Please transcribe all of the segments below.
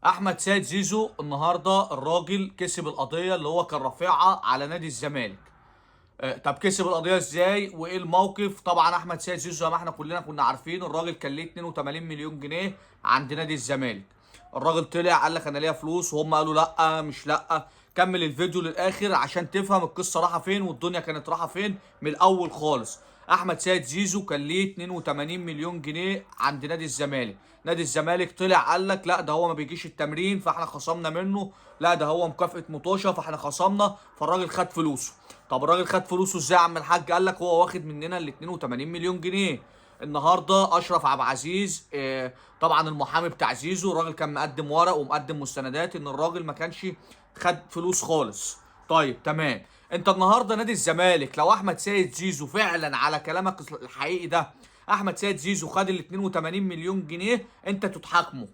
احمد سيد زيزو النهارده الراجل كسب القضيه اللي هو كان رافعها على نادي الزمالك. طب كسب القضيه ازاي وايه الموقف؟ طبعا احمد سيد زيزو زي ما احنا كلنا كنا عارفين الراجل كان ليه 82 مليون جنيه عند نادي الزمالك. الراجل طلع قال لك انا ليا فلوس وهم قالوا لا مش لا. كمل الفيديو للاخر عشان تفهم القصه رايحه فين والدنيا كانت رايحه فين من الاول خالص. احمد سيد زيزو كان ليه 82 مليون جنيه عند نادي الزمالك. نادي الزمالك طلع قال لك لا ده هو ما بيجيش التمرين فاحنا خصمنا منه، لا ده هو مكافأة مطوشه فاحنا خصمنا، فالراجل خد فلوسه. طب الراجل خد فلوسه ازاي يا عم الحاج؟ قال لك هو واخد مننا ال 82 مليون جنيه. النهارده اشرف عبد العزيز طبعا المحامي بتاع زيزو، الراجل كان مقدم ورق ومقدم مستندات ان الراجل ما كانش خد فلوس خالص. طيب تمام. انت النهارده نادي الزمالك لو احمد سيد زيزو فعلا على كلامك الحقيقي ده احمد سيد زيزو خد ال 82 مليون جنيه، انت تتحاكمه.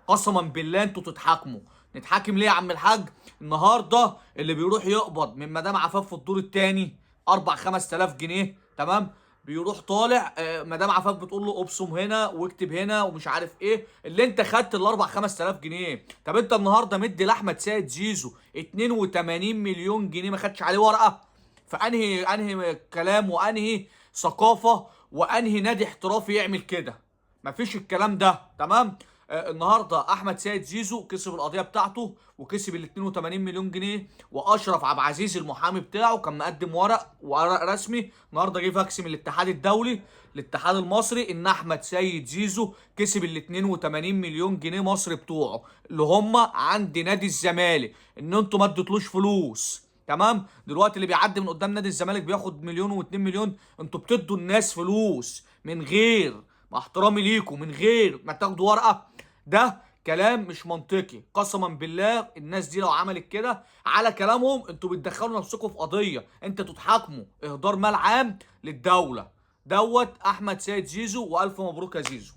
قسما بالله انتوا تتحاكموا. نتحاكم ليه يا عم الحاج؟ النهارده اللي بيروح يقبض من مدام عفاف في الدور الثاني 4 5000 جنيه، تمام؟ بيروح طالع مدام عفاف بتقول له ابصم هنا واكتب هنا ومش عارف ايه، اللي انت خدت ال 4 5000 جنيه. طب انت النهارده مدي لاحمد سيد زيزو 82 مليون جنيه ما خدش عليه ورقه؟ فانهي كلام وانهي ثقافه وانهي نادي احترافي يعمل كده؟ مفيش الكلام ده، تمام؟ النهارده احمد سيد زيزو كسب القضيه بتاعته وكسب ال 82 مليون جنيه، واشرف عبد العزيز المحامي بتاعه كان مقدم ورق رسمي النهارده جه فاكس من الاتحاد الدولي الاتحاد المصري ان احمد سيد زيزو كسب ال 82 مليون جنيه مصري بتوعه اللي هم عند نادي الزمالك، ان انتوا ما اديتلوش فلوس. تمام؟ دلوقتي اللي بيعدي من قدام نادي الزمالك بياخد مليون و2 مليون، انتوا بتدوا الناس فلوس من غير، مع احترامي ليكم، من غير ما تاخدوا ورقه. ده كلام مش منطقي. قسما بالله الناس دي لو عملت كده على كلامهم انتوا بتدخلوا نفسكم في قضيه، انت تتحاكموا اهدار مال عام للدوله. دوت احمد سيد زيزو، والف مبروك يا زيزو.